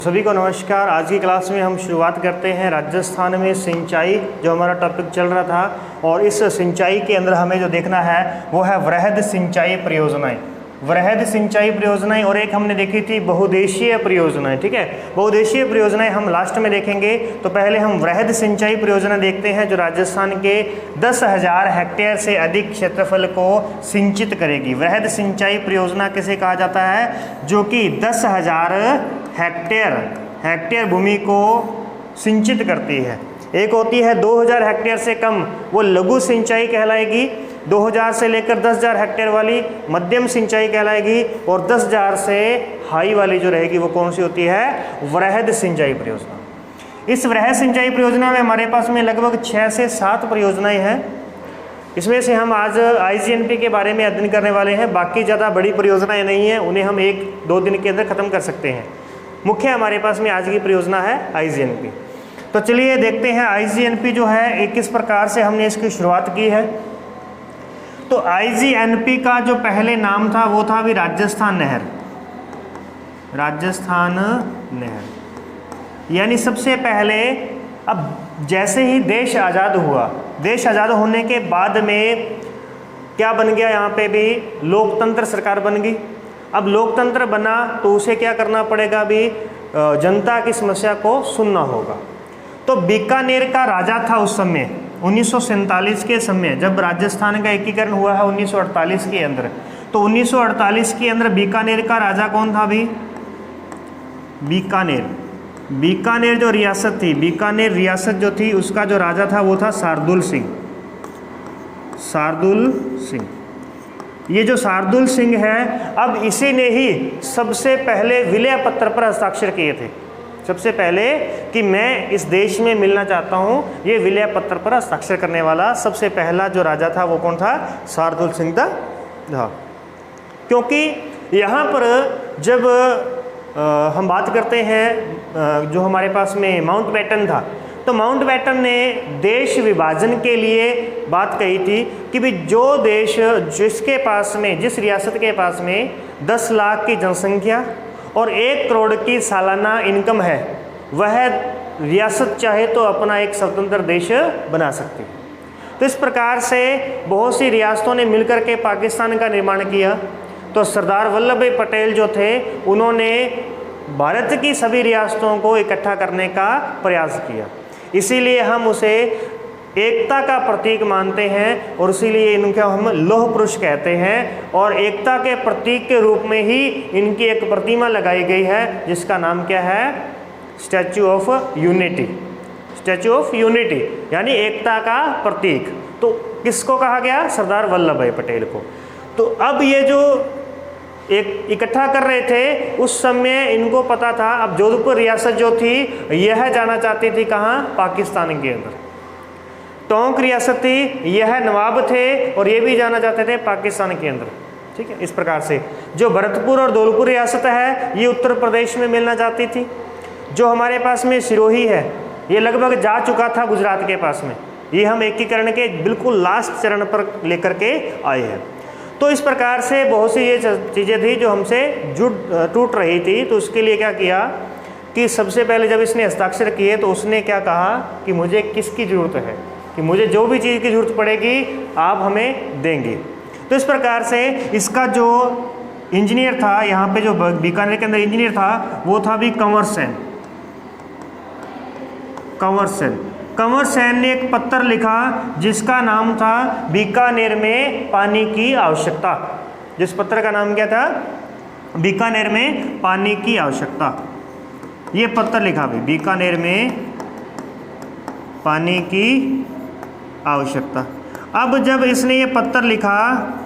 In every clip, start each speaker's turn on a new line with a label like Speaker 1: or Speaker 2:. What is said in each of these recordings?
Speaker 1: सभी को नमस्कार। आज की क्लास में हम शुरुआत करते हैं राजस्थान में सिंचाई, जो हमारा टॉपिक चल रहा था। और इस सिंचाई के अंदर हमें जो देखना है वो है वृहद सिंचाई परियोजनाएं। वृहद सिंचाई परियोजनाएं और एक हमने देखी थी बहुउद्देशीय परियोजनाएं। ठीक है, बहुउद्देशीय परियोजनाएं हम लास्ट में देखेंगे। तो पहले हम वृहद सिंचाई परियोजना देखते हैं, जो राजस्थान के 10,000 हेक्टेयर से अधिक क्षेत्रफल को सिंचित करेगी। वृहद सिंचाई परियोजना किसे कहा जाता है? जो कि 10,000 हेक्टेयर भूमि को सिंचित करती है। एक होती है 2,000 हेक्टेयर से कम, वो लघु सिंचाई कहलाएगी। 2,000 से लेकर 10,000 हेक्टेयर वाली मध्यम सिंचाई कहलाएगी। और 10,000 से हाई वाली जो रहेगी वो कौन सी होती है? वृहद सिंचाई परियोजना। इस वृहद सिंचाई परियोजना में हमारे पास में लगभग 6 से 7 परियोजनाएं हैं। इसमें से हम आज IGNP के बारे में अध्ययन करने वाले हैं। बाकी ज़्यादा बड़ी परियोजनाएं नहीं हैं, उन्हें हम 1-2 दिन के अंदर ख़त्म कर सकते हैं। मुख्य हमारे पास में आज की परियोजना है IGNP। तो चलिए देखते हैं IGNP जो है किस प्रकार से हमने इसकी शुरुआत की है। तो IGNP का जो पहले नाम था वो था अभी राजस्थान नहर। राजस्थान नहर यानी सबसे पहले, अब जैसे ही देश आज़ाद हुआ, देश आज़ाद होने के बाद में क्या बन गया? यहाँ पे भी लोकतंत्र सरकार बन गई। अब लोकतंत्र बना तो उसे क्या करना पड़ेगा? भी जनता की समस्या को सुनना होगा। तो बीकानेर का राजा था उस समय 1947 के समय, जब राजस्थान का एकीकरण हुआ है 1948 के अंदर। तो 1948 के अंदर बीकानेर का राजा कौन था? भी बीकानेर जो रियासत थी, बीकानेर रियासत जो थी, उसका जो राजा था वो था शार्दुल सिंह। ये जो शार्दुल सिंह है, अब इसी ने ही सबसे पहले विलय पत्र पर हस्ताक्षर किए थे। सबसे पहले कि मैं इस देश में मिलना चाहता हूँ, ये विलय पत्र पर हस्ताक्षर करने वाला सबसे पहला जो राजा था वो कौन था? शार्दुल सिंह था। क्योंकि यहाँ पर जब हम बात करते हैं, जो हमारे पास में माउंटबेटन था, तो माउंटबेटन ने देश विभाजन के लिए बात कही थी कि भी जो देश, जिसके पास में, जिस रियासत के पास में 10 लाख की जनसंख्या और 1 करोड़ की सालाना इनकम है, वह रियासत चाहे तो अपना एक स्वतंत्र देश बना सकती है। तो इस प्रकार से बहुत सी रियासतों ने मिलकर के पाकिस्तान का निर्माण किया। तो सरदार वल्लभ भाई पटेल जो थे, उन्होंने भारत की सभी रियासतों को इकट्ठा करने का प्रयास किया। इसीलिए हम उसे एकता का प्रतीक मानते हैं और इसीलिए इनको हम लौह पुरुष कहते हैं। और एकता के प्रतीक के रूप में ही इनकी एक प्रतिमा लगाई गई है, जिसका नाम क्या है? Statue of unity. Statue of unity यानी एकता का प्रतीक। तो किसको कहा गया? सरदार वल्लभ भाई पटेल को। तो अब ये जो एक इकट्ठा कर रहे थे, उस समय इनको पता था, अब जोधपुर रियासत जो थी यह जाना चाहती थी कहाँ? पाकिस्तान के अंदर। टोंक रियासत थी, यह नवाब थे और ये भी जाना चाहते थे पाकिस्तान के अंदर। ठीक है, इस प्रकार से जो भरतपुर और धौलपुर रियासत है, ये उत्तर प्रदेश में मिलना चाहती थी। जो हमारे पास में सिरोही है, ये लगभग जा चुका था गुजरात के पास में। ये हम एकीकरण के बिल्कुल लास्ट चरण पर लेकर के आए हैं। तो इस प्रकार से बहुत सी ये चीज़ें थी जो हमसे टूट रही थी। तो उसके लिए क्या किया कि सबसे पहले जब इसने हस्ताक्षर किए तो उसने क्या कहा कि मुझे किसकी ज़रूरत है, कि मुझे जो भी चीज़ की ज़रूरत पड़ेगी आप हमें देंगे। तो इस प्रकार से इसका जो इंजीनियर था, यहाँ पे जो बीकानेर के अंदर इंजीनियर था, वो था भी कंवर सेन ने एक पत्र लिखा जिसका नाम था बीकानेर में पानी की आवश्यकता। जिस पत्र का नाम क्या था? बीकानेर में पानी की आवश्यकता। ये पत्र लिखा भी, बीकानेर में पानी की आवश्यकता। अब जब इसने ये पत्र लिखा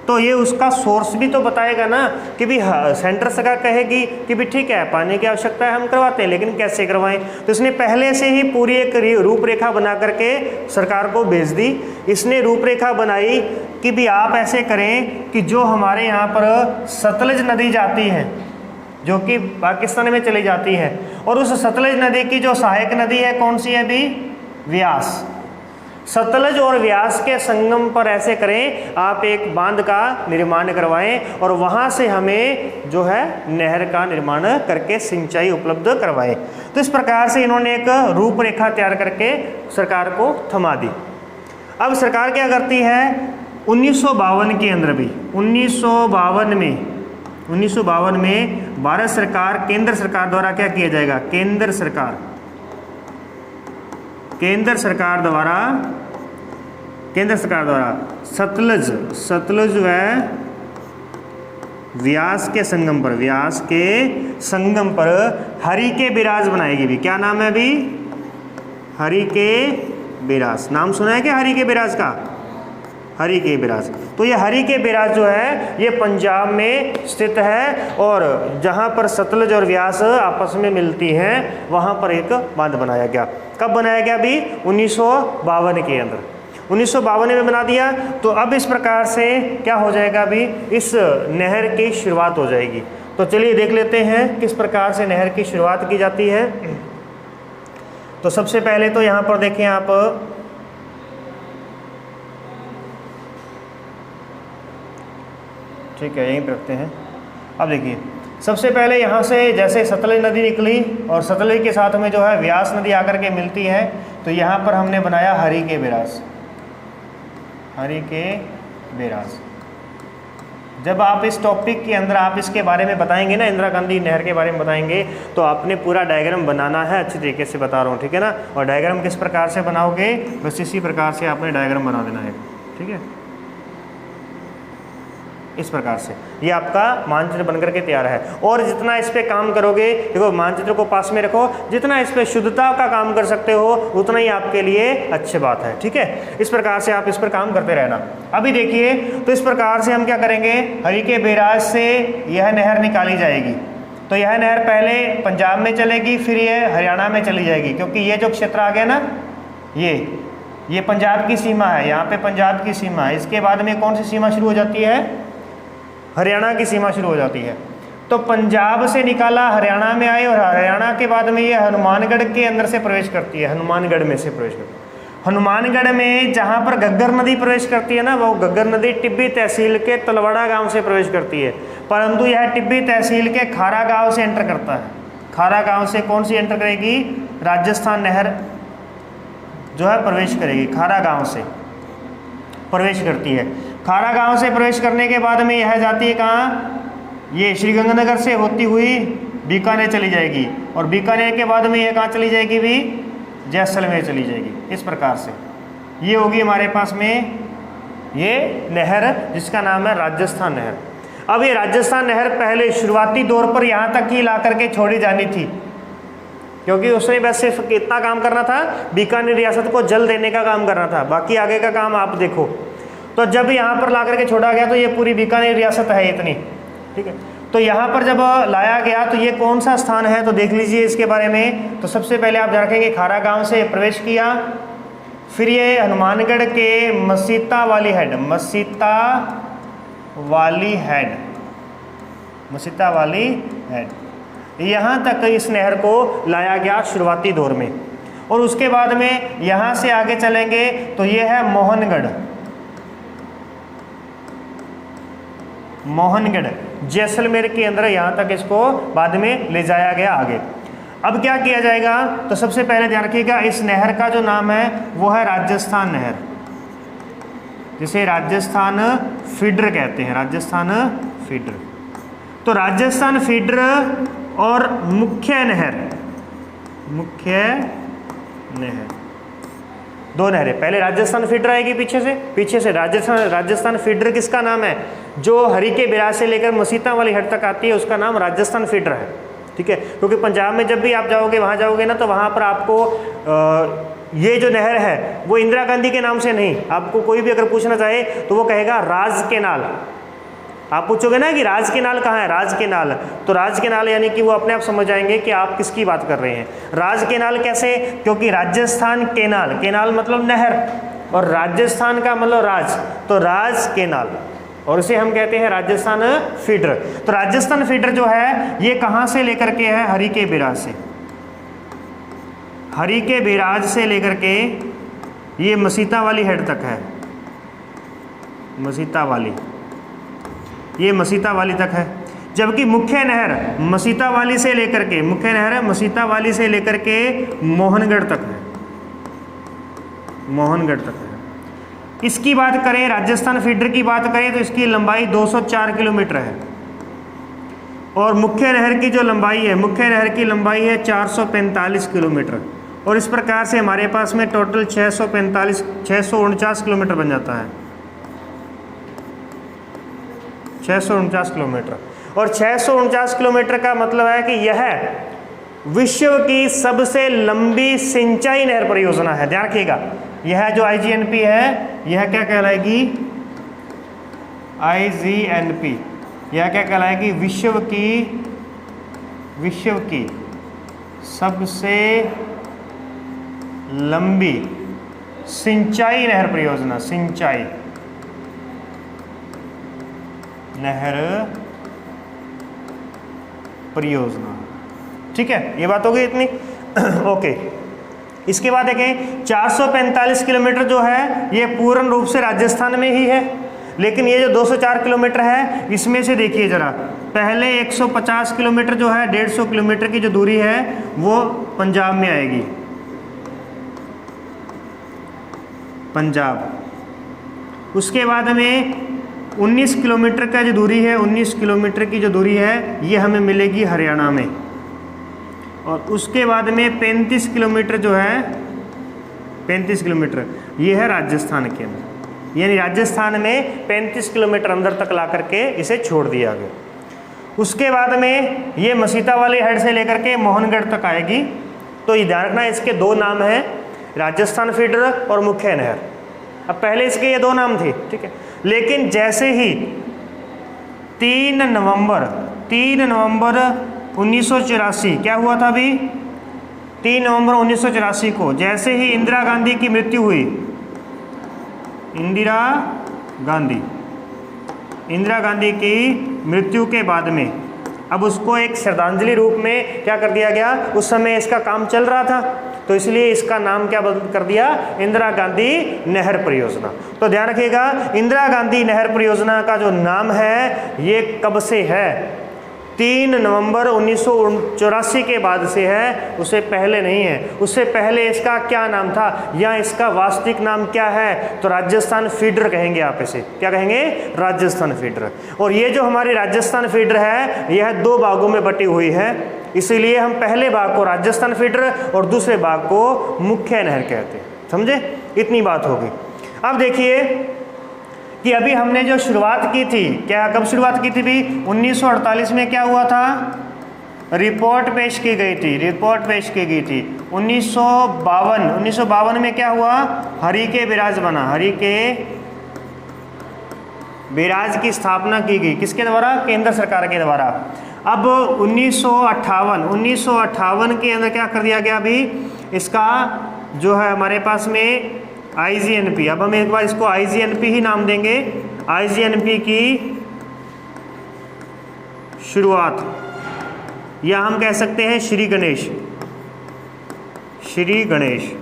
Speaker 1: तो ये उसका सोर्स भी तो बताएगा ना, कि भी सेंटर सरकार कहेगी कि भी ठीक है पानी की आवश्यकता है, हम करवाते हैं, लेकिन कैसे करवाएं? तो इसने पहले से ही पूरी एक रूपरेखा बना करके सरकार को भेज दी। इसने रूपरेखा बनाई कि भी आप ऐसे करें कि जो हमारे यहाँ पर सतलज नदी जाती है, जो कि पाकिस्तान में चली जाती है, और उस सतलज नदी की जो सहायक नदी है कौन सी है? भी व्यास। सतलज और व्यास के संगम पर ऐसे करें, आप एक बांध का निर्माण करवाएं और वहाँ से हमें जो है नहर का निर्माण करके सिंचाई उपलब्ध करवाएं। तो इस प्रकार से इन्होंने एक रूपरेखा तैयार करके सरकार को थमा दी। अब सरकार क्या करती है, 1952 के अंदर भी 1952 में भारत सरकार, केंद्र सरकार द्वारा क्या किया जाएगा, केंद्र सरकार द्वारा सतलज व व्यास के संगम पर हरिके बिराज बनाएगी भी। क्या नाम है अभी, हरिके बिराज। नाम सुना है क्या हरिके बिराज का, हरिके बिराज। तो ये हरिके बिराज जो है ये पंजाब में स्थित है और जहाँ पर सतलज और व्यास आपस में मिलती हैं वहाँ पर एक बांध बनाया गया। कब बनाया गया अभी, 1952 के अंदर, 1952 में बना दिया। तो अब इस प्रकार से क्या हो जाएगा, अभी इस नहर की शुरुआत हो जाएगी। तो चलिए देख लेते हैं किस प्रकार से नहर की शुरुआत की जाती है। तो सबसे पहले तो यहाँ पर देखें आप, ठीक है यहीं पे रखते हैं। अब देखिए सबसे पहले यहाँ से जैसे सतलज नदी निकली और सतलज के साथ में जो है व्यास नदी आकर के मिलती है, तो यहाँ पर हमने बनाया हरिके बिराज। जब आप इस टॉपिक के अंदर आप इसके बारे में बताएंगे ना, इंदिरा गांधी नहर के बारे में बताएंगे, तो आपने पूरा डायग्राम बनाना है, अच्छी तरीके से बता रहा हूँ, ठीक है ना। और डायग्राम किस प्रकार से बनाओगे, बस इसी प्रकार से आपने डायग्राम बना देना है, ठीक है। इस प्रकार से ये आपका मानचित्र बनकर के तैयार है। और जितना इस पे काम करोगे, देखो मानचित्र को पास में रखो, जितना इस पे शुद्धता का काम कर सकते हो उतना ही आपके लिए अच्छी बात है, ठीक है। इस प्रकार से आप इस पर काम करते रहना। अभी देखिए तो इस प्रकार से हम क्या करेंगे, हरिके बिराज से यह नहर निकाली जाएगी। तो यह नहर पहले पंजाब में चलेगी, फिर ये हरियाणा में चली जाएगी, क्योंकि ये जो क्षेत्र आ गया ना, ये पंजाब की सीमा है, यहाँ पे पंजाब की सीमा है। इसके बाद में कौन सी सीमा शुरू हो जाती है, हरियाणा की सीमा शुरू हो जाती है। तो पंजाब से निकाला, हरियाणा में आए और हरियाणा के बाद में ये हनुमानगढ़ के अंदर से प्रवेश करती है, हनुमानगढ़ में से प्रवेश करती है। हनुमानगढ़ में जहाँ पर घग्गर नदी प्रवेश करती है ना, वो घग्गर नदी टिब्बी तहसील के तलवाड़ा गांव से प्रवेश करती है, परंतु यह टिब्बी तहसील के खारा गांव से एंटर करता है। खारा गांव से कौन सी एंटर करेगी, राजस्थान नहर जो है प्रवेश करेगी, खारा गांव से प्रवेश करती है। खारा गांव से प्रवेश करने के बाद में यह जाती है कहाँ, ये श्रीगंगानगर से होती हुई बीकानेर चली जाएगी, और बीकानेर के बाद में यह कहाँ चली जाएगी भी, जैसलमेर चली जाएगी। इस प्रकार से ये होगी हमारे पास में ये नहर, जिसका नाम है राजस्थान नहर। अब ये राजस्थान नहर पहले शुरुआती दौर पर यहाँ तक ही ला करके छोड़ी जानी थी, क्योंकि उसने बस सिर्फ कितना काम करना था, बीकानेर रियासत को जल देने का काम करना था, बाकी आगे का काम आप देखो। तो जब यहाँ पर ला करके छोड़ा गया तो ये पूरी बीकानेर रियासत है इतनी, ठीक है। तो यहाँ पर जब लाया गया तो ये कौन सा स्थान है, तो देख लीजिए इसके बारे में। तो सबसे पहले आप रखेंगे खारा गांव से प्रवेश किया, फिर ये हनुमानगढ़ के मसीता वाली हेड यहाँ तक इस नहर को लाया गया शुरुआती दौर में। और उसके बाद में यहाँ से आगे चलेंगे तो ये है मोहनगढ़ जैसलमेर के अंदर, यहाँ तक इसको बाद में ले जाया गया आगे। अब क्या किया जाएगा, तो सबसे पहले ध्यान रखिएगा इस नहर का जो नाम है वो है राजस्थान नहर, जिसे राजस्थान फीडर कहते हैं, राजस्थान फीडर। तो राजस्थान फीडर और मुख्य नहर दो नहरें, पहले राजस्थान फीडर आएगी पीछे से राजस्थान फीडर किसका नाम है, जो हरिके बिराज से लेकर मसीता वाली हेड तक आती है, उसका नाम राजस्थान फीडर है, ठीक है। क्योंकि पंजाब में जब भी आप जाओगे, वहाँ जाओगे ना, तो वहाँ पर आपको ये जो नहर है वो इंदिरा गांधी के नाम से नहीं, आपको कोई भी अगर पूछना चाहे तो वो कहेगा राज केनाल। आप पूछोगे ना कि राज केनाल कहाँ है, राज केनाल, तो राज केनाल यानी कि वो अपने आप समझ जाएंगे कि आप किसकी बात कर रहे हैं। राज केनाल कैसे, क्योंकि राजस्थान केनाल मतलब नहर, और राजस्थान का मतलब राज, तो राज केनाल, और इसे हम कहते हैं राजस्थान फीडर। तो राजस्थान फीडर जो है ये कहाँ से लेकर के है, हरिके बिराज से लेकर के ये मसीता वाली हेड तक है, मसीता वाली, ये मसीता वाली तक है। जबकि मुख्य नहर मसीता वाली से लेकर के, मुख्य नहर मसीता वाली से लेकर के मोहनगढ़ तक है, मोहनगढ़ तक है। इसकी बात करें, राजस्थान फीडर की बात करें तो इसकी लंबाई 204 किलोमीटर है और मुख्य नहर की जो लंबाई है, मुख्य नहर की लंबाई है 445 किलोमीटर। और इस प्रकार से हमारे पास में टोटल 649 किलोमीटर बन जाता है, 649 किलोमीटर। और 649 किलोमीटर का मतलब है कि यह विश्व की सबसे लंबी सिंचाई नहर परियोजना है। ध्यान रखिएगा, यह जो IGNP है यह क्या कहलाएगी, IGNP, यह क्या कहलाएगी, विश्व की सबसे लंबी सिंचाई नहर परियोजना, सिंचाई नहर परियोजना। ठीक है, ये बात हो गई इतनी। ओके, इसके बाद देखें 445 किलोमीटर जो है ये पूर्ण रूप से राजस्थान में ही है, लेकिन ये जो 204 किलोमीटर है इसमें से देखिए जरा, पहले 150 किलोमीटर जो है, 150 किलोमीटर की जो दूरी है वो पंजाब में आएगी, पंजाब। उसके बाद में 19 किलोमीटर का जो दूरी है, 19 किलोमीटर की जो दूरी है ये हमें मिलेगी हरियाणा में। और उसके बाद में 35 किलोमीटर जो है, 35 किलोमीटर ये है राजस्थान के अंदर, यानी राजस्थान में 35 किलोमीटर अंदर तक ला करके इसे छोड़ दिया गया। उसके बाद में ये मसीता वाली हेड से लेकर के मोहनगढ़ तक आएगी। तो ये ध्यान रखना, इसके दो नाम हैं, राजस्थान फीडर और मुख्य नहर। अब पहले इसके ये दो नाम थे, ठीक है, लेकिन जैसे ही 3 नवंबर 1984 क्या हुआ था अभी, 3 नवंबर 1984 को जैसे ही इंदिरा गांधी की मृत्यु हुई, इंदिरा गांधी की मृत्यु के बाद में अब उसको एक श्रद्धांजलि रूप में क्या कर दिया गया, उस समय इसका काम चल रहा था तो इसलिए इसका नाम क्या बदल कर दिया, इंदिरा गांधी नहर परियोजना। तो ध्यान रखिएगा, इंदिरा गांधी नहर परियोजना का जो नाम है ये कब से है, 3 नवंबर 1984 के बाद से है, उससे पहले नहीं है। उससे पहले इसका क्या नाम था या इसका वास्तविक नाम क्या है, तो राजस्थान फीडर कहेंगे आप इसे, क्या कहेंगे, राजस्थान फीडर। और ये जो हमारी राजस्थान फीडर है यह 2 भागों में बटी हुई है, इसीलिए हम पहले भाग को राजस्थान फीडर और दूसरे भाग को मुख्य नहर कहते हैं। समझे, इतनी बात होगी। अब देखिए कि अभी हमने जो शुरुआत की थी, क्या कब शुरुआत की थी भी, 1948 में क्या हुआ था, रिपोर्ट पेश की गई थी, रिपोर्ट पेश की गई थी। 1952 में क्या हुआ, हरिके बिराज बना, हरिके बिराज की स्थापना की गई, किसके द्वारा, केंद्र सरकार के द्वारा। अब 1958 के अंदर क्या कर दिया गया अभी, इसका जो है हमारे पास में IGNP, अब हम एक बार इसको IGNP ही नाम देंगे, IGNP की शुरुआत, या हम कह सकते हैं श्री गणेश, श्री गणेश,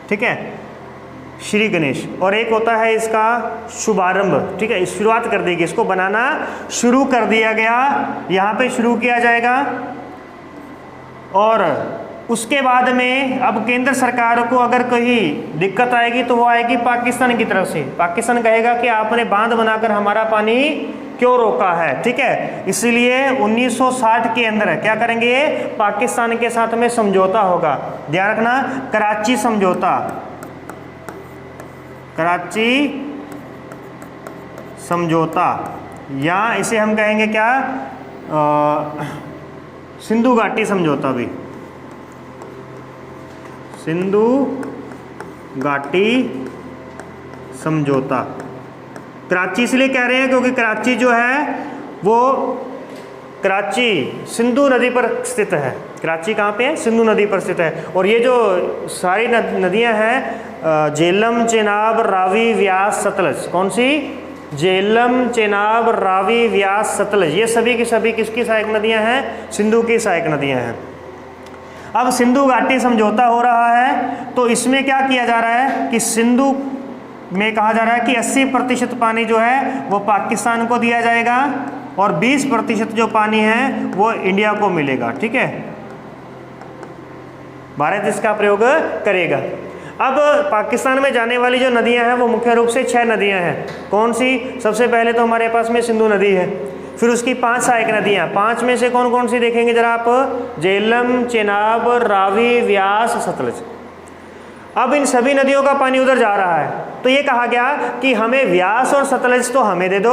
Speaker 1: ठीक है, श्री गणेश। और एक होता है इसका शुभारंभ, ठीक है, शुरुआत कर देगी, इसको बनाना शुरू कर दिया गया, यहाँ पे शुरू किया जाएगा। और उसके बाद में अब केंद्र सरकार को अगर कहीं दिक्कत आएगी तो वो आएगी पाकिस्तान की तरफ से। पाकिस्तान कहेगा कि आपने बांध बनाकर हमारा पानी क्यों रोका है, ठीक है, इसीलिए 1960 के अंदर क्या करेंगे, पाकिस्तान के साथ में समझौता होगा। ध्यान रखना, कराची समझौता, कराची समझौता, या इसे हम कहेंगे क्या, सिंधु घाटी समझौता भी, सिंधु घाटी समझौता। कराची इसलिए कह रहे हैं क्योंकि कराची जो है वो, कराची सिंधु नदी पर स्थित है। कराची कहाँ पे है, सिंधु नदी पर स्थित है। और ये जो सारी नदियाँ हैं, झेलम, चेनाब, रावी, व्यास, सतलज, कौन सी, झेलम, चेनाब, रावी, व्यास, सतलज, ये सभी की सभी किसकी सहायक नदियाँ हैं, सिंधु की सहायक नदियाँ हैं। अब सिंधु घाटी समझौता हो रहा है, तो इसमें क्या किया जा रहा है कि सिंधु में कहा जा रहा है कि 80% पानी जो है वो पाकिस्तान को दिया जाएगा और 20% जो पानी है वो इंडिया को मिलेगा। ठीक है, भारत इसका प्रयोग करेगा। अब पाकिस्तान में जाने वाली जो नदियां हैं वो मुख्य रूप से 6 नदियां हैं। कौन सी? सबसे पहले तो हमारे पास में सिंधु नदी है, फिर उसकी 5 सहायक नदियां। 5 में से कौन कौन सी देखेंगे जरा आप? झेलम, चेनाब, रावी, व्यास, सतलज। अब इन सभी नदियों का पानी उधर जा रहा है, तो ये कहा गया कि हमें व्यास और सतलज तो हमें दे दो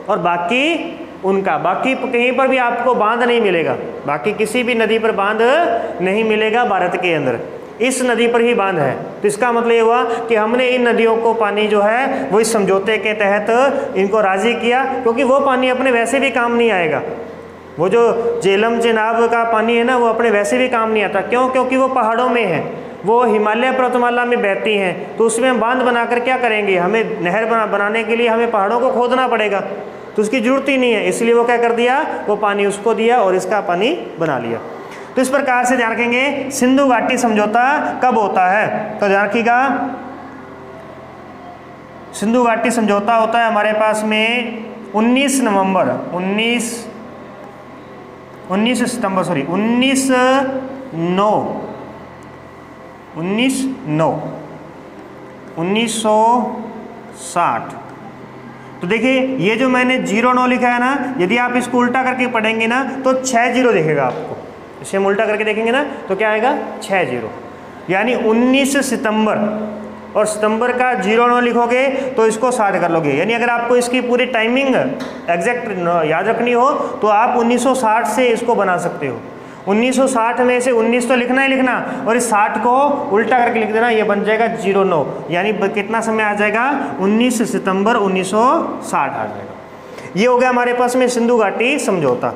Speaker 1: और बाकी उनका। बाकी कहीं पर भी आपको बांध नहीं मिलेगा, बाकी किसी भी नदी पर बांध नहीं मिलेगा भारत के अंदर, इस नदी पर ही बांध है। तो इसका मतलब ये हुआ कि हमने इन नदियों को पानी जो है वो इस समझौते के तहत इनको राजी किया, क्योंकि वो पानी अपने वैसे भी काम नहीं आएगा। वो जो झेलम चेनाब का पानी है ना, वो अपने वैसे भी काम नहीं आता। क्यों? क्योंकि वो पहाड़ों में है, वो हिमालय पर्वतमाला में बहती हैं, तो उसमें हम बांध बनाकर क्या करेंगे? हमें नहर बनाने के लिए हमें पहाड़ों को खोदना पड़ेगा, तो उसकी जरूरत ही नहीं है। इसलिए वो क्या कर दिया, वो पानी उसको दिया और इसका पानी बना लिया। तो इस प्रकार से ध्यान रखेंगे सिंधु घाटी समझौता कब होता है, तो ध्यान रखिएगा सिंधु घाटी समझौता होता है हमारे पास में 19 नवंबर 19 सितंबर 1960। तो देखिए ये जो मैंने 09 लिखा है ना, यदि आप इसको उल्टा करके पढ़ेंगे ना तो 60 दिखेगा आपको। इसे हम उल्टा करके देखेंगे ना तो क्या आएगा? 60, यानी 19 सितंबर, और सितंबर का 09 लिखोगे तो इसको 60 कर लोगे। यानी अगर आपको इसकी पूरी टाइमिंग एग्जैक्ट याद रखनी हो तो आप 1960 से इसको बना सकते हो। 1960 में से 19 तो लिखना ही लिखना और इस 60 को उल्टा करके लिख देना, ये बन जाएगा 09, यानी कितना समय आ जाएगा? 19 सितंबर 1960 आ जाएगा। ये हो गया हमारे पास में सिंधु घाटी समझौता।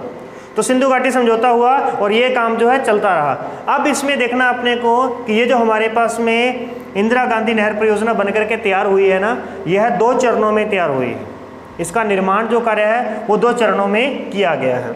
Speaker 1: तो सिंधु घाटी समझौता हुआ और ये काम जो है चलता रहा। अब इसमें देखना अपने को कि ये जो हमारे पास में इंदिरा गांधी नहर परियोजना बनकर के तैयार हुई है ना, यह 2 चरणों में तैयार हुई है। इसका निर्माण जो कार्य है वो 2 चरणों में किया गया है।